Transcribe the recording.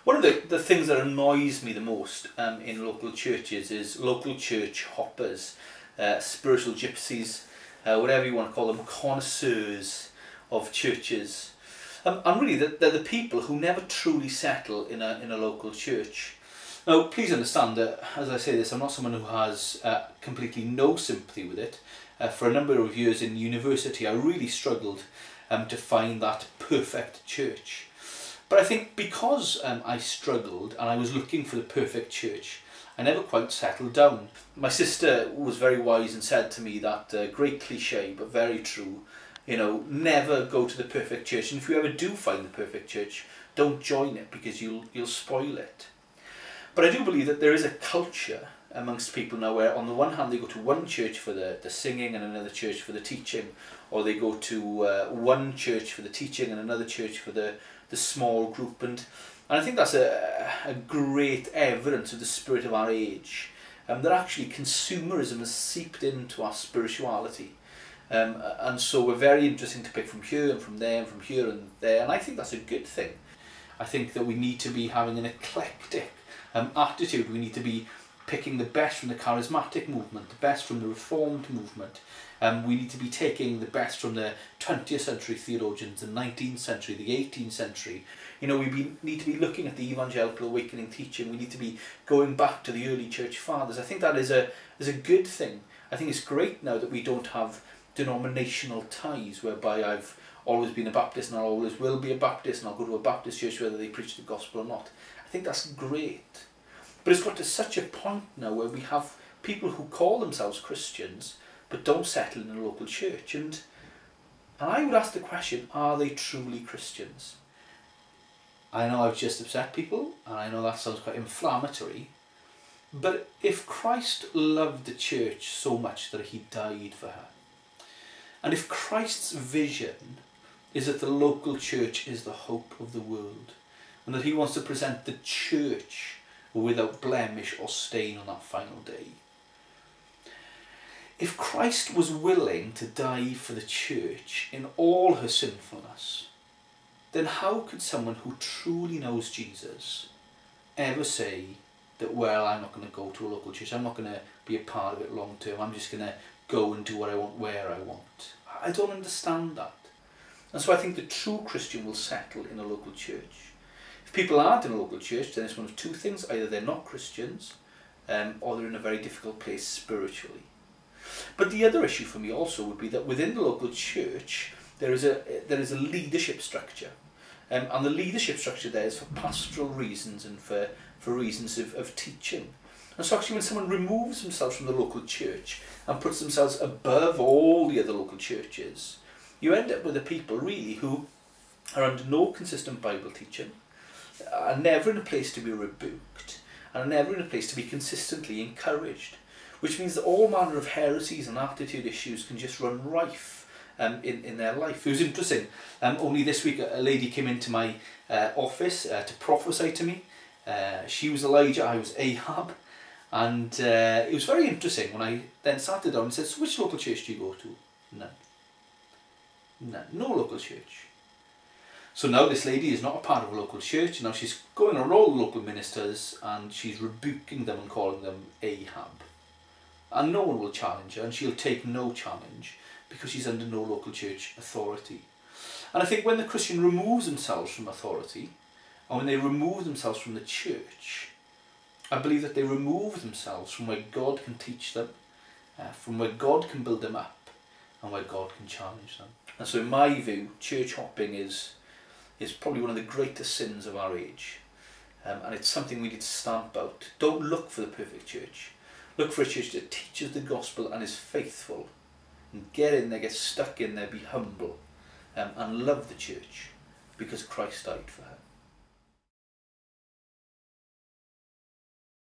One of the things that annoys me the most in local churches is local church hoppers, spiritual gypsies, whatever you want to call them, connoisseurs of churches. And really, they're the people who never truly settle in a local church. Now, please understand that, as I say this, I'm not someone who has completely no sympathy with it. For a number of years in university, I really struggled to find that perfect church. But I think because I struggled and I was looking for the perfect church, I never quite settled down. My sister was very wise and said to me that great cliche, but very true, you know, never go to the perfect church. And if you ever do find the perfect church, don't join it because you'll spoil it. But I do believe that there is a culture amongst people now where on the one hand they go to one church for the singing and another church for the teaching, or they go to one church for the teaching and another church for the small group, and I think that's a great evidence of the spirit of our age, that actually consumerism has seeped into our spirituality, and so we're very interesting to pick from here and from there and from here and there, and I think that's a good thing. I think that we need to be having an eclectic attitude. We need to be picking the best from the charismatic movement, the best from the reformed movement. We need to be taking the best from the 20th century theologians, the 19th century, the 18th century. You know, need to be looking at the evangelical awakening teaching. We need to be going back to the early church fathers. I think that is a good thing. I think it's great now that we don't have denominational ties whereby I've always been a Baptist and I always will be a Baptist and I'll go to a Baptist church whether they preach the gospel or not. I think that's great. But it's got to such a point now where we have people who call themselves Christians but don't settle in a local church. And I would ask the question, are they truly Christians? I know I've just upset people, and I know that sounds quite inflammatory, but if Christ loved the church so much that he died for her, and if Christ's vision is that the local church is the hope of the world, and that he wants to present the church without blemish or stain on that final day, if Christ was willing to die for the church in all her sinfulness, then how could someone who truly knows Jesus ever say that, well, I'm not going to go to a local church, I'm not going to be a part of it long term, I'm just going to go and do what I want where I want? I don't understand that. And so I think the true Christian will settle in a local church. If people aren't in a local church, then it's one of two things: either they're not Christians, or they're in a very difficult place spiritually. But the other issue for me also would be that within the local church there is a leadership structure, and the leadership structure there is for pastoral reasons and for reasons of teaching. And so actually when someone removes themselves from the local church and puts themselves above all the other local churches, you end up with the people really who are under no consistent Bible teaching, are never in a place to be rebuked, and are never in a place to be consistently encouraged. Which means that all manner of heresies and attitude issues can just run rife in their life. It was interesting, only this week a lady came into my office to prophesy to me. She was Elijah, I was Ahab, and it was very interesting when I then sat her down and said, so which local church do you go to? None. None. No local church. So now this lady is not a part of a local church, now she's going around all the local ministers and she's rebuking them and calling them Ahab. And no one will challenge her, and she'll take no challenge because she's under no local church authority. And I think when the Christian removes themselves from authority, and when they remove themselves from the church, I believe that they remove themselves from where God can teach them, from where God can build them up, and where God can challenge them. And so in my view, church hopping is probably one of the greatest sins of our age. And it's something we need to stamp out. Don't look for the perfect church. Look for a church that teaches the gospel and is faithful. And get in there, get stuck in there, be humble, and love the church because Christ died for her.